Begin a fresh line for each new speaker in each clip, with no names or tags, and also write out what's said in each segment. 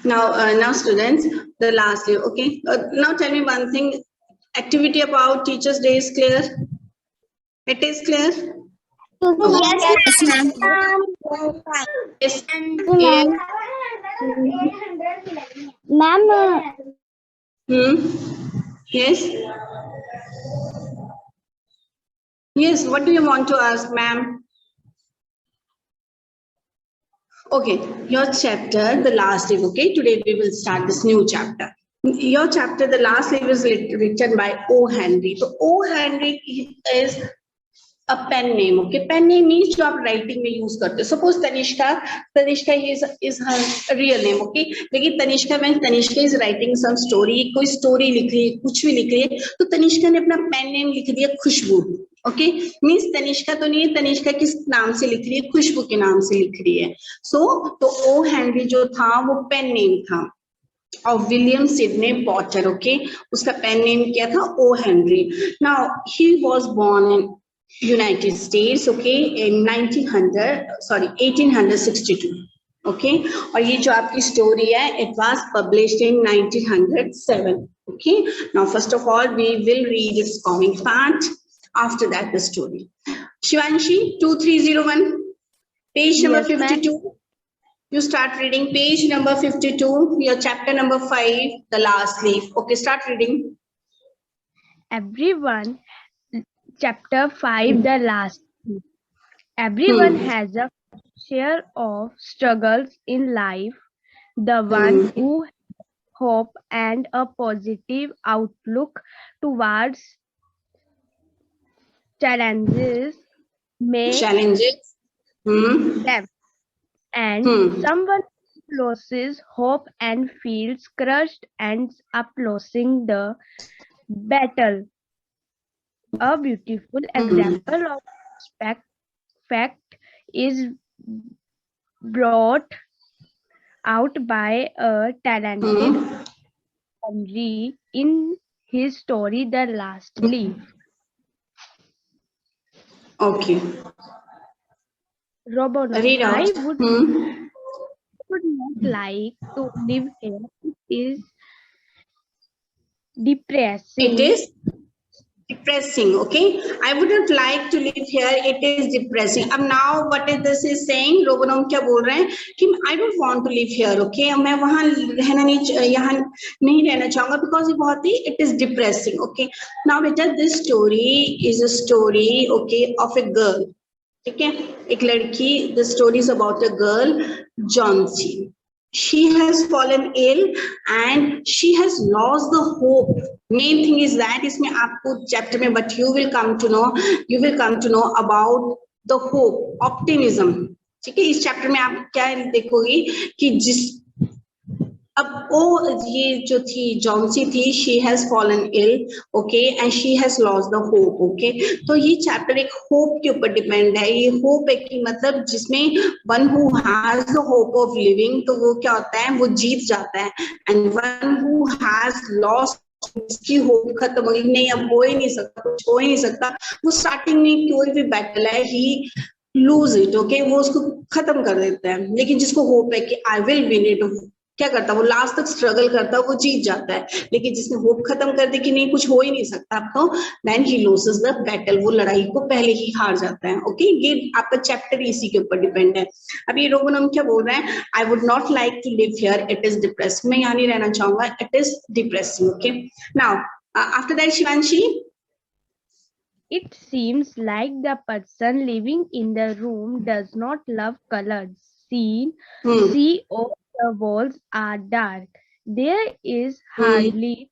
Now, students, the last day. Okay. Now, tell me one thing. Activity about Teachers' Day is clear. It is clear.
Yes, ma'am.
Yes.
Ma'am. Ma'am,
Yes. Yes. What do you want to ask, ma'am? Okay, your chapter, the last leaf. Okay, today we will start this new chapter. Your chapter, the last leaf, is written by O. Henry. So O. Henry is a pen name. Okay, pen name means जो आप writing में use करते हो. Suppose Tanishka is her real name. Okay, लेकिन Tanishka when Tanishka is writing some story, कोई story लिख रही है, कुछ भी लिख रही है, तो तनिष्का ने अपना pen name लिख दिया खुशबू. ओके, मीन्स तनिष्का तो नहीं है, तनिष्का किस नाम से लिख रही है? खुशबू के नाम से लिख रही है. तो ओ हेनरी जो था वो पेन नेम था of William Sidney Potter. Okay, उसका पेन नेम क्या था? O Henry. Now he was born in United States. Okay, in 1862. Okay, और ये जो आपकी स्टोरी है, it was published in 1907. Okay, now first of all we will read its comic part. After that, the story. Shivanshi, 2301, page number 52. You start reading page number 52, your chapter number 5, the last leaf. Okay, start reading.
Everyone, chapter 5, the last leaf. Everyone has a share of struggles in life. The one who has hope and a positive outlook towards challenges them, and someone loses hope and feels crushed ends up losing the battle. A beautiful example of fact is brought out by a talented Henry in his story The Last Leaf.
Okay.
Robert, I would not like to live here. It is depressing.
It is depressing. Okay, I would not like to live here. It is depressing. अब now what is this is saying? रोबोनोम क्या बोल रहे हैं कि I don't want to live here. Okay, मैं वहाँ रहना नहीं, यहाँ नहीं रहना चाहूँगा because ये बहुत ही it is depressing. Okay, now बेटा this story is a story okay of a girl. ठीक है, एक लड़की. The story is about a girl, Johnsy. She has fallen ill and she has lost the hope. Main thing is that इसमें आपको chapter में but you will come to know about the hope, optimism. ठीक है, इस chapter में आप क्या देखोगी कि अब वो ये जो थी जॉन्सी थी, she has fallen ill, okay, and she has lost the hope, okay. तो ये चैप्टर एक होप के ऊपर डिपेंड है. ये होप है कि मतलब जिसमें one who has the hope of living, तो वो क्या होता है, वो जीत जाता है. and one who has lost, इसकी होप खत्म हो गई, नहीं अब हो ही नहीं सकता, कुछ हो ही नहीं सकता, वो स्टार्टिंग में कोई भी बैटल है ही लूज इट, ओके, वो उसको खत्म कर देता है. लेकिन जिसको होप है कि आई विल विन इट, क्या करता है वो लास्ट तक स्ट्रगल करता है, वो जीत जाता है. लेकिन जिसने होप खत्म कर दी कि नहीं कुछ हो ही नहीं सकता अब तो, then he loses the battle, वो लड़ाई को पहले ही हार जाता है. ओके, ये आपका चैप्टर इसी के ऊपर डिपेंड है. अब ये रोबोनम क्या बोल रहे हैं? I would not like to live here, it is depressing. मैं यहाँ नहीं रहना चाहूंगा, it is depressing. Okay, now after that Shivanshi.
It seems like the person living in the room does not love colors. See all the walls are dark. There is hardly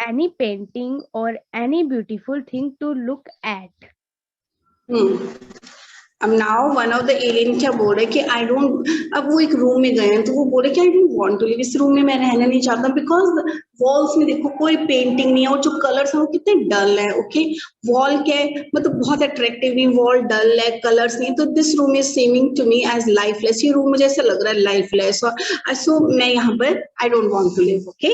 any painting or any beautiful thing to look at.
अब now one of the alien क्या बोल रहे कि I don't, अब वो एक room में गए हैं तो वो बोले कि I don't want to live, इस रूम में मैं रहना नहीं चाहता बिकॉज वॉल्स में देखो कोई पेंटिंग नहीं है और जो कलर्स हैं वो कितने डल है. ओके, वॉल के मतलब बहुत अट्रैक्टिव नहीं, वॉल डल है, कलर्स नहीं, तो this room is seeming to me as lifeless. ये रूम मुझे ऐसा लग रहा है लाइफलेस, और सो मैं यहाँ पर I don't want to live. Okay,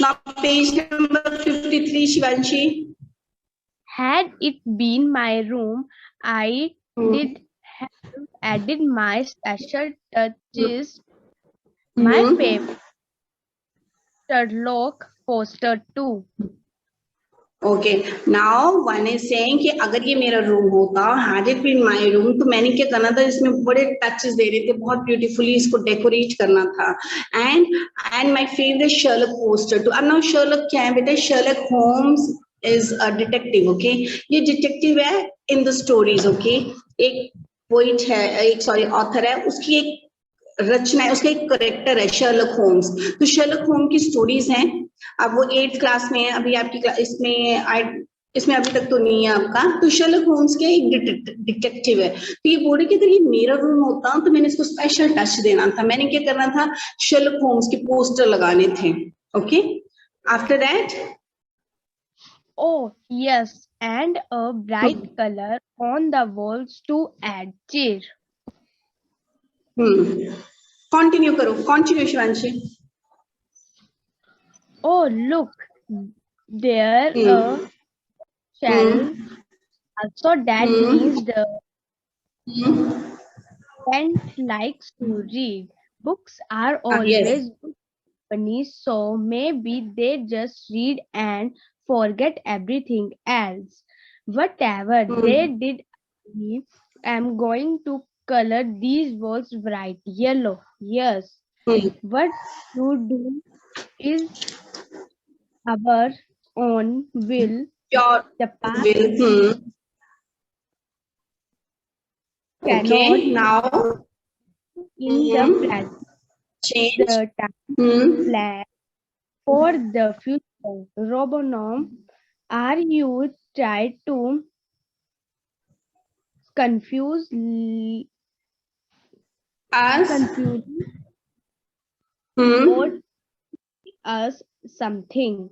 now page number 53 Shivanshi.
Had it been my room, I did added my special touches. My favorite Sherlock poster too.
Okay now one is saying कि अगर ये मेरा room होता, had it been my room, तो मैंने क्या करना था, इसमें बड़े टचेस दे रहे थे, बहुत ब्यूटीफुली इसको डेकोरेट करना था. And my favourite Sherlock poster too. अब नाउ शर्लक क्या है बेटा? Sherlock Holmes is a detective. Okay, ये डिटेक्टिव है इन द स्टोरीज. ओके, एक पोइट है, एक सॉरी ऑथर है, उसकी एक रचना है, उसका एक करेक्टर है शर्लक होम्स. तो शर्लक होम की स्टोरीज हैं. अब वो 8th क्लास में है, अभी आपकी इसमें अभी तक तो नहीं है आपका. तो शर्लक होम्स के एक डिटेक्टिव है. तो ये बोल रहे कि अगर ये मेरा रूम होता तो मैंने इसको स्पेशल टच देना था. मैंने क्या करना था? शर्लक होम्स के पोस्टर लगाने थे. Okay, after that,
Oh, yes, and a bright color on the walls to add cheer.
Continue करो, continue Shivanshi.
Oh, look, there a shell. Also, that means the parent likes to read. Books are always good company, so maybe they just read and forget everything else. Whatever they did, I'm going to color these walls bright yellow. Yes, what you do is our own will.
Your
The past
will.
cannot
Okay, now
in the present.
change.
The time plan for the future. Robonom, are you trying to confuse
Us.
or us something?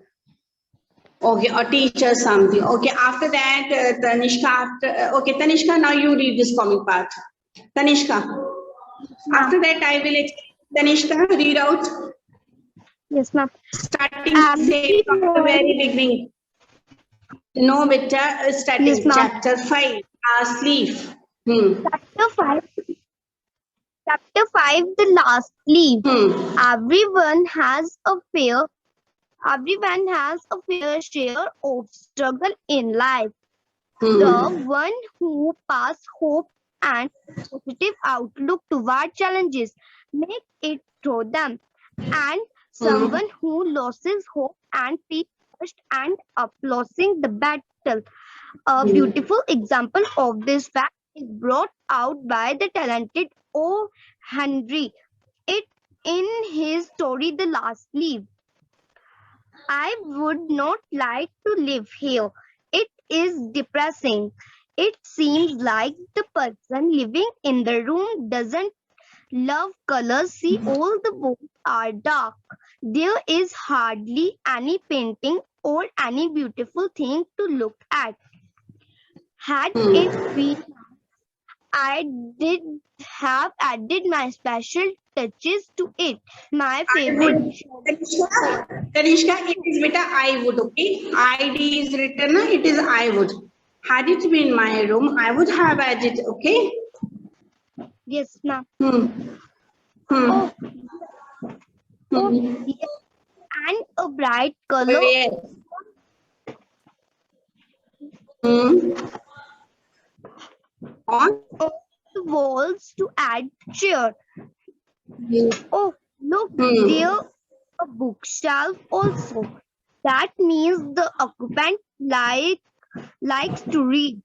Okay, or teach us something. Okay, after that, Tanishka, okay, Tanishka, now you read this comic part. Tanishka. After that, I will explain. Tanishka, read out.
Yes, ma'am.
Starting, say, from the very beginning. No, beta, starting.
Yes, ma'am.
Chapter 5, last leaf.
Chapter 5. Chapter 5, the last leaf. Everyone has a fair share of struggle in life. The one who pass hope and positive outlook toward challenges make it through them, and someone who loses hope and feels crushed and up losing the battle. A beautiful example of this fact is brought out by the talented O. Henry in his story The Last Leaf. I would not like to live here. It is depressing. It seems like the person living in the room doesn't love colors. See, all the walls are dark. There is hardly any painting or any beautiful thing to look at. Had it been, I did have added my special touches to it. My favorite.
Tanishka, it is beta I would, okay? ID is written, it is I would. Had it been my room, I would have added, okay?
Yes, ma'am.
Oh,
yes. And a bright color.
Yes. On
The walls to add cheer. Oh, look, there a bookshelf also. That means the occupant likes to read.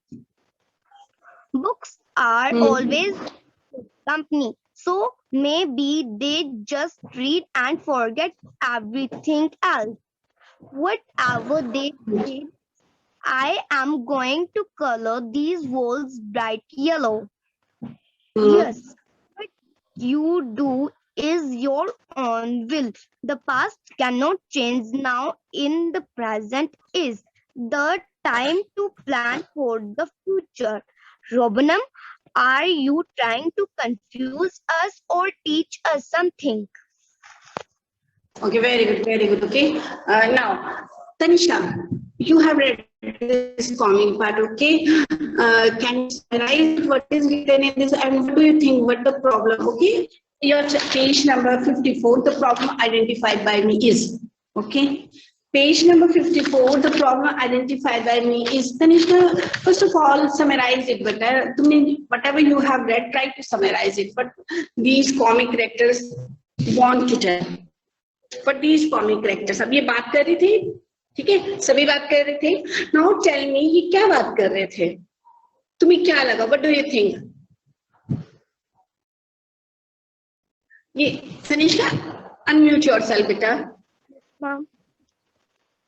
Books are always good company, so maybe they just read and forget everything else. Whatever they did, I am going to color these walls bright yellow. Yes, what you do is your own will. The past cannot change now. In the present is the time to plan for the future. Robinam, are you trying to confuse us or teach us something?
Okay, very good, very good. Okay, now Tanisha, You have read this comic part, okay? Can you summarize what is written in this and what do you think? What the problem? Okay, your page number 54. The problem identified by me is, okay. Page number 54. The problem identified by me is. Tanishka, first of all, summarize it better. Whatever you have read, try to summarize it. But these comic characters want to tell. But these comic characters. अब ये बात कर रही थी, ठीक है, सभी बात कर रहे थे. Now tell me, ये क्या बात कर रहे थे? तुम्हें क्या लगा? What do you think? ये Tanishka, unmute yourself, बेटा.
Ma'am.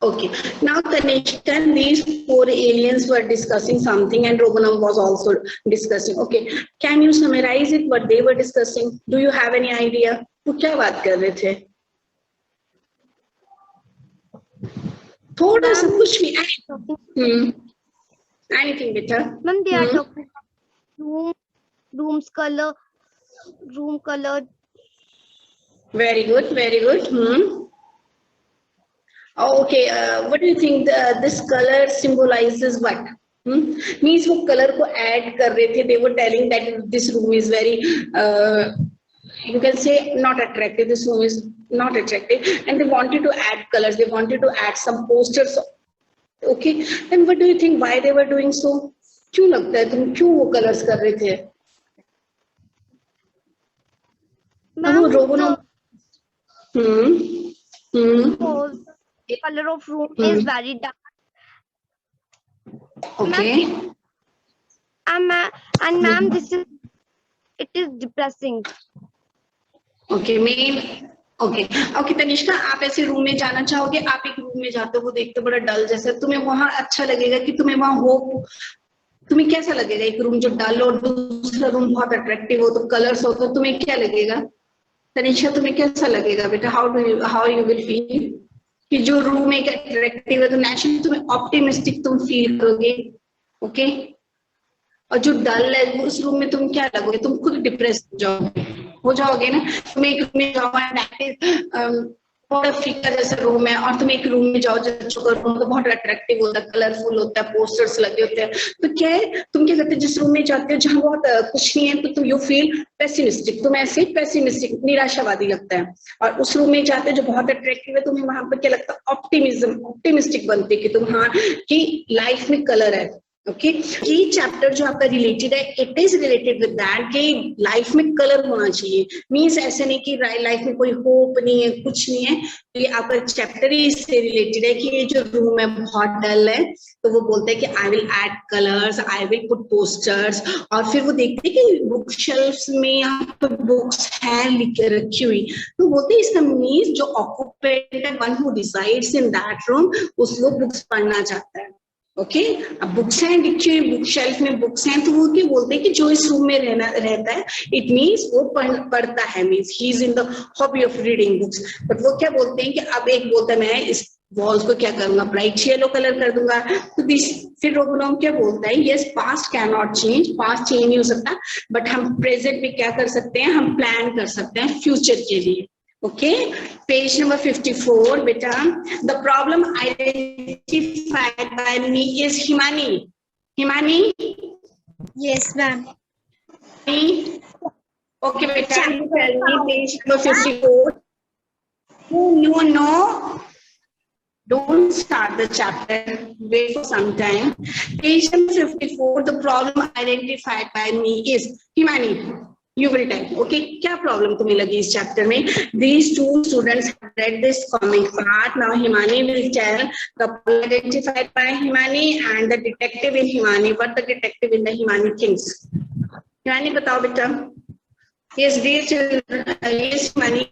Okay. Now, Tanishka, these 4 aliens were discussing something, and Roganam was also discussing. Okay. Can you summarize it? What they were discussing? Do you have any idea? वो क्या बात कर रहे थे? थोड़ा सा कुछ भी. Anything, बेटा.
Ma'am, they are talking about room color.
Very good. Very good. Okay, what do you think this color symbolizes what? Means वो color को add कर रहे थे. They were telling that this room is very, you can say, not attractive. This room is not attractive, and they wanted to add colors. They wanted to add some posters. Okay, and what do you think? Why they were doing so? क्यों लगता है तुम क्यों वो colors कर रहे थे?
Ma'am, the color of room is very dark.
Okay.
And ma'am, it is depressing.
Okay, main. Okay, Tanishka, आप ऐसे रूम में जाना चाहोगे? आप एक रूम में जाते हो, वो देखते बड़ा डल जैसा, तुम्हें वहां अच्छा लगेगा कि तुम्हें वहां होप? तुम्हें कैसा लगेगा? एक रूम जो डल और दूसरा रूम बहुत अट्रैक्टिव हो, तो कलर्स हो, तो तुम्हें क्या लगेगा? तनिष्का, तुम्हें कैसा लगेगा बेटा? How you will feel? कि जो रूम एक अट्रैक्टिव है तो नेचुरली तुम्हें ऑप्टिमिस्टिक तुम फील करोगे. ओके, और जो डल है उस रूम में तुम क्या लगोगे? तुम खुद डिप्रेस हो जाओगे ना. तुम एक रूम में जाओ, थोड़ा फीका जैसा रूम है, और तुम एक रूम में जाओ जो रूम तो बहुत अट्रैक्टिव होता है, कलरफुल होता है, पोस्टर्स लगे होते हैं, तो क्या है, तुम क्या करते हो? जिस रूम में जाते हो जहाँ बहुत कुछ नहीं है, तो तुम यू फील पेसिमिस्टिक. तुम ऐसे पेसिमिस्टिक, निराशावादी लगता है. और उस रूम में जाते हो जो बहुत अट्रैक्टिव है, तुम्हें वहां पर क्या लगता है? ऑप्टिमिस्टिक बनते कि तुम हाँ कि लाइफ में कलर है. ओके, ये चैप्टर जो आपका रिलेटेड है, it is related with that कि लाइफ में कलर होना चाहिए. मीन्स ऐसे नहीं कि लाइफ में कोई होप नहीं है, कुछ नहीं है. तो ये आपका चैप्टर ही इससे रिलेटेड है कि ये जो रूम है बहुत डल है, तो वो बोलते हैं कि I will add colours, I will put posters. और फिर वो देखते हैं कि बुक शेल्फ्स में यहाँ पर बुक्स हैं रखी हुई, तो बोलते हैं इसका मीन्स जो ऑक्यूपेंट है, one who decides in that room, उस वो बुक्स पढ़ना चाहता है. ओके, अब बुक्स हैं लिखी हुई, बुक शेल्फ में बुक्स हैं, तो वो क्या बोलते हैं कि जो इस रूम में रहता है, इट मीन्स वो पढ़ता है, means he is in the hobby of reading books. But वो क्या बोलते हैं कि अब एक बोलता है मैं इस वॉल्स को क्या करूंगा, ब्राइट येलो कलर कर दूंगा. तो दिस फिर रोगोनॉम क्या बोलता है? Yes, past can not change, past change नहीं हो सकता, बट हम प्रेजेंट में क्या कर सकते हैं? हम प्लान कर सकते हैं फ्यूचर के लिए. Okay, page number 54, beta. The problem identified by me is Himani. Himani?
Yes, ma'am.
Okay, beta. Tell me page number 54. No. Don't start the chapter. Wait for some time. Page number 54. The problem identified by me is Himani. You will tell. Okay, क्या problem तुम्हें लगी इस chapter में? These two students have read this comic part. Now Himani will tell the problem identified by Himani and the detective in Himani. What the detective in the Himani thinks? Himani बताओ बेटा. Yes, dear children. Yes, Himani.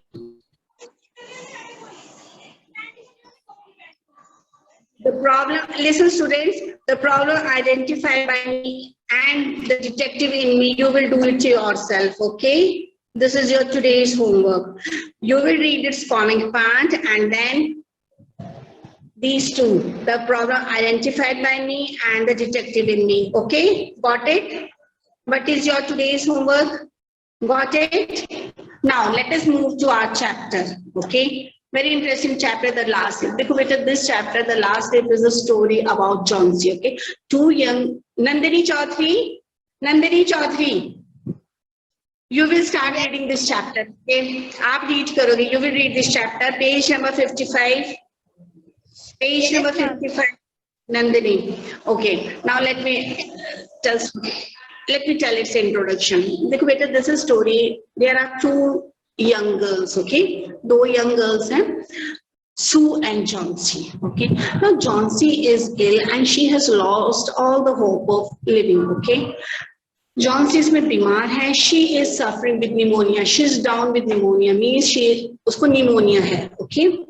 The problem, listen students, the problem identified by me and the detective in me, you will do it yourself, okay? This is your today's homework. You will read its comic part and then these two, the problem identified by me and the detective in me, okay? Got it? What is your today's homework? Got it? Now let us move to our chapter, okay? Very interesting chapter, the last. देखो बेटा, this chapter, the last is a story about Jhansi. Okay, two young Nandini Chaudhary, you will start reading this chapter. Okay, आप read करोगे. You will read this chapter, page number 55. Page number 55. Nandini. Okay, now let me tell its introduction. देखो बेटा, this is story. There are two young girls. Okay, दो young girls हैं, Sue and Jhansi. Okay, now Jhansi is ill and she has lost all the hope of living. Okay, Jhansi इसमें बीमार है. She is suffering with pneumonia. She is down with pneumonia. Means उसको pneumonia है. Okay.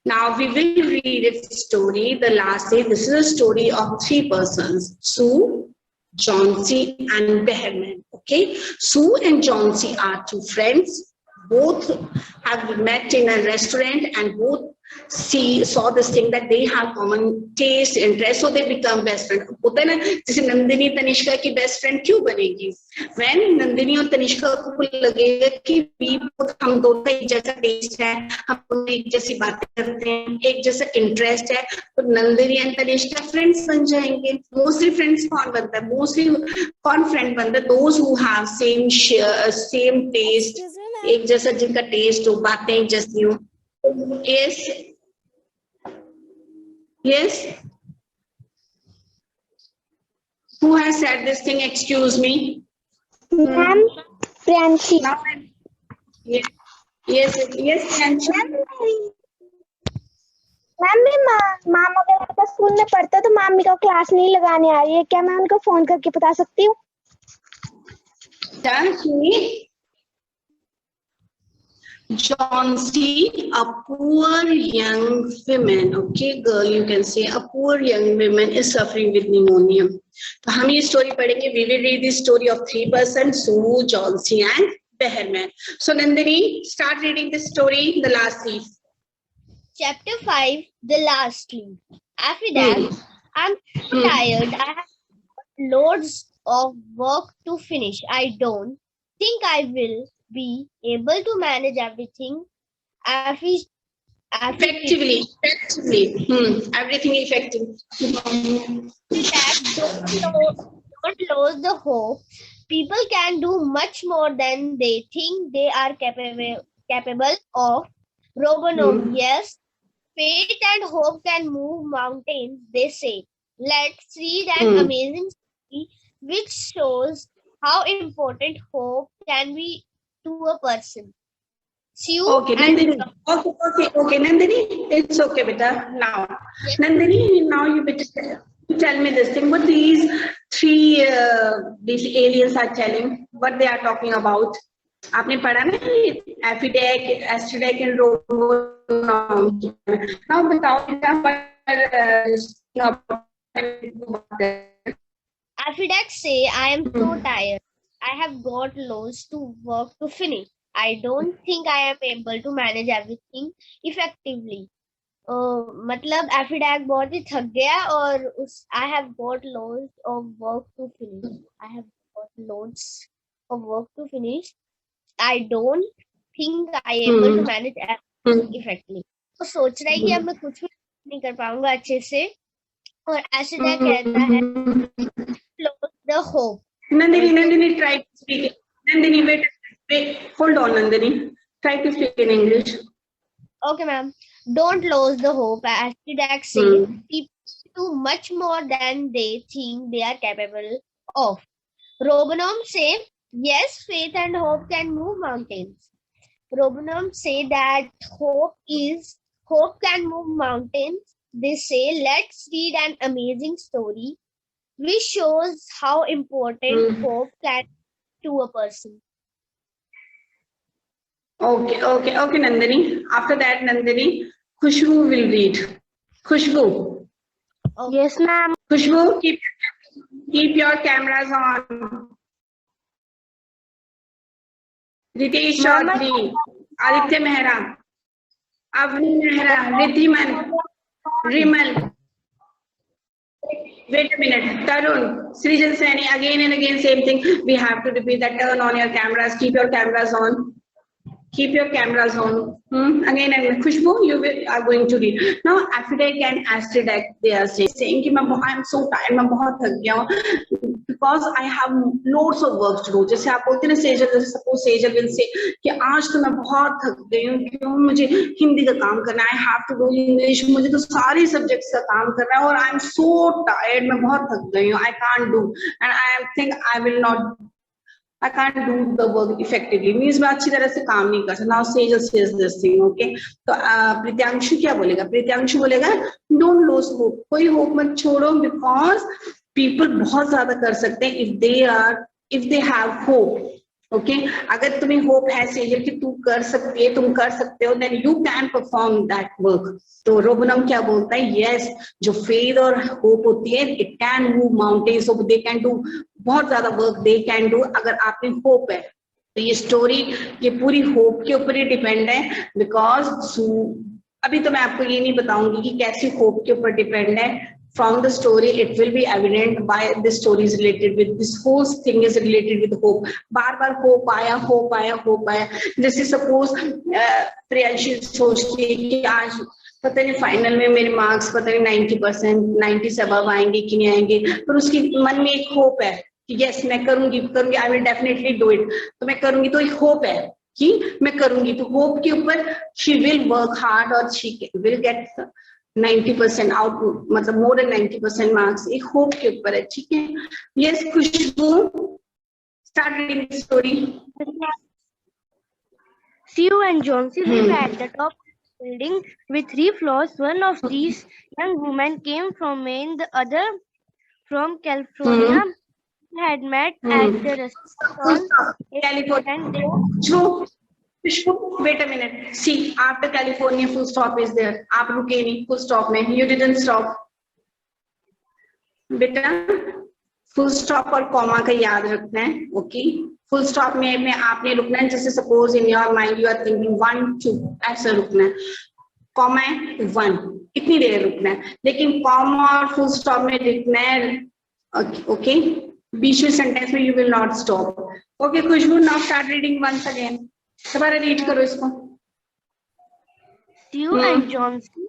Now we will read its story. The last day. This is a story of three persons: Sue, Jhansi, and Behrman. Okay. Sue and Jhansi are two friends. Both have met in a restaurant and both saw this thing that they have common taste, interest, so they become best friend. होता है ना, जैसे नंदिनी तनिष्का की best friend क्यों बनेगी? When Nandini और तनिष्का को लगेगा कि हम दोनों का एक जैसा taste है, हम दोनों एक जैसी बातें करते हैं, एक जैसा interest है, तो नंदिनी और तनिष्का friends बन जाएंगे. Mostly friends कौन बनता है? Mostly कौन friend बनता है? Those who have same taste, एक जैसा जिनका taste हो, बातें एक जैसी हो. Yes. Who has said this thing? Excuse me.
Ma'am, Priyanshi.
Yes, Priyanshi.
Ma'am माम अगर स्कूल में पढ़ता तो मामी का क्लास नहीं लगाने आ रही है, क्या मैं उनको फोन करके बता सकती हूँ?
Jhansi, a poor young woman, okay, girl, you can say, a poor young woman is suffering with pneumonia. तो हम ये story पढ़ेंगे. We will read the story of three persons: Sue, Jhansi, and Behrman. So Nandini, start reading the story. The last leaf.
Chapter 5, the last leaf. After that, I'm so tired. I have loads of work to finish. I don't think I will be able to manage everything effectively.
Everything effective.
Don't lose the hope. People can do much more than they think they are capable of. Robonom, yes, faith and hope can move mountains, they say. Let's read an amazing story which shows how important hope can be to a person.
Okay, Nandini. Okay, Nandini. It's okay, beta. Now, yes. Nandini, now you better tell me this thing. What these three these aliens are telling? What they are talking about? आपने पढ़ा ना? Aphrodite, Aphrodite, and Robonom. Now, बताओ
Aphrodite say, I am so tired. I have got loads to work to finish. I don't think I am able to manage everything effectively. मतलब Aphrodite बहुत ही थक गया और I have got loads of work to finish. I have got loads of work to finish. I don't think I am able to manage everything effectively. तो सोच रहा है कि अब मैं कुछ भी नहीं कर पाऊंगा अच्छे से और Aphrodite कहता है close the hope.
Nandini, try to speak. Nandini, wait, hold on, Nandini. Try to speak in English.
Okay, ma'am. Don't lose the hope. Aphrodite says people do much more than they think they are capable of. Robonom say, yes, faith and hope can move mountains. Robonom say that hope can move mountains. They say, let's read an amazing story which shows how important hope can be to a person.
Okay, Nandini. After that, Nandini, Khushbu will read. Khushbu.
Okay. Yes, ma'am.
Khushbu, keep your cameras on. Ritesh Chaudhary, Aditya Mehra, Avni Mehra, Ridhiman, Rimal. Wait a minute, Tarun, Srijan Saini, again and again, same thing. We have to repeat that. Turn on your cameras, keep your cameras on. Keep your cameras on. Again, Khushbu, you are going to read. Now, Aphrodite and Aphrodite, they are saying कि I am so tired, मैं बहुत थक गया हूँ, because I have loads of work to do. जैसे आप बोलते हैं ना, सेजल, जैसे suppose सेजल will say कि आज तो मैं बहुत थक गई हूँ, क्यों, मुझे हिंदी का काम करना है, I have to do English, मुझे तो सारे subjects का काम करना है, और I am so tired, मैं बहुत थक गई हूँ, I can't do, and I think I can't do the work effectively. Means मैं अच्छी तरह से काम नहीं कर सकता. Now Sejal says this thing, okay? तो प्रीत्यांशु क्या बोलेगा? प्रीत्यांशु बोलेगा, don't lose hope. कोई hope मत छोड़ो, because people बहुत ज्यादा कर सकते हैं if they have hope. Okay? अगर तुम्हें hope है सेजल कि तू कर सकती है, तुम कर सकते हो, then you can perform that work. तो रोबनम क्या बोलता है? Yes, जो faith और hope होती है, it can move mountains, so they can do बहुत ज्यादा वर्क दे कैन डू. अगर आप में होप है तो ये स्टोरी, ये पूरी होप के ऊपर ही डिपेंड है, बिकॉज अभी तो मैं आपको ये नहीं बताऊंगी कि कैसी होप के ऊपर डिपेंड है. From the story it will be evident by this story is related with this whole thing is related with hope. बार बार होप आया, होप आया, होप आया. जैसे सपोज प्रियांशी सोचती है कि आज पता नहीं फाइनल में मेरे मार्क्स पता नहीं 90%, 90 से अबव आएंगे कि नहीं आएंगे, पर उसके मन में एक होप है कि यस मैं करूंगी, I will definitely do it. तो मैं करूंगी, तो एक होप है कि मैं करूंगी. तो होप के ऊपर शी विल वर्क हार्ड और शी विल गेट 90% आउट, मतलब मोर देन 90% मार्क्स. एक होप के ऊपर है. ठीक है. Yes Khushboo, start reading the story.
Sue and Johnsy live at the top building with 3 floors. One of these young women came from Maine, the other from California. Had met at the restaurant and they
wait a minute. See, after California, full stop is there. आप रुके नहीं full stop में. You didn't stop. बेटा full stop और comma का याद रखना है. Okay. Full stop में आपने रुकना है. जैसे suppose in your mind you are thinking 1, 2, ऐसा रुकना है. Comma है 1, इतनी देर रुकना है. लेकिन comma और full stop में रुकना है. Okay. बीच में सेंटेंस में you will not stop. Okay Khushboo, now start reading once again. दोबारा रीड करो इसको.
Sue and Johnsy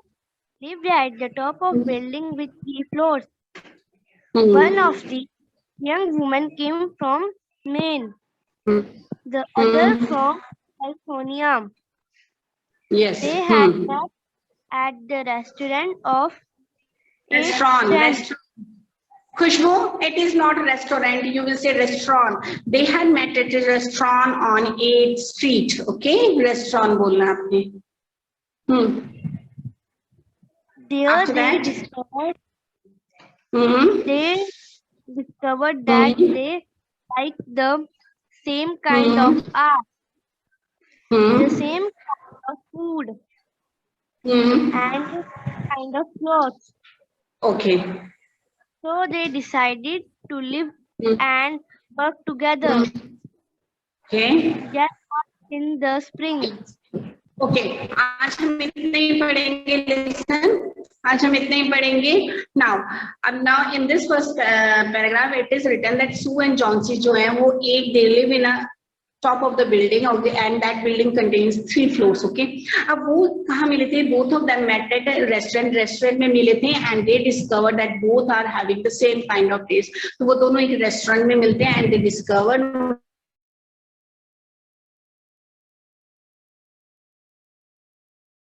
lived at the top of building with 3 floors. One of the young women came from Maine, the other from California.
Yes.
They had met at the restaurant of
restaurant. Khushbu, it is not a restaurant, you will say restaurant. They had met at a restaurant on 8th Street. Okay, restaurant बोलना आपने.
There they discovered that they liked the same kind of art, the same kind of food, and kind of clothes.
Okay.
So they decided to live and work together.
Okay.
Just in the spring.
Okay. आज हम इतना ही पढ़ेंगे. Listen. आज हम इतना ही पढ़ेंगे. Now in this first paragraph it is written that Sue and Johnsy जो है वो they live in a top of the building, okay, and that building contains 3 floors. Okay. अब वो कहाँ मिले थे? Both of them met at a restaurant में मिले थे, and they discovered that both are having the same kind of taste. तो वो दोनों एक restaurant में मिलते हैं and they discovered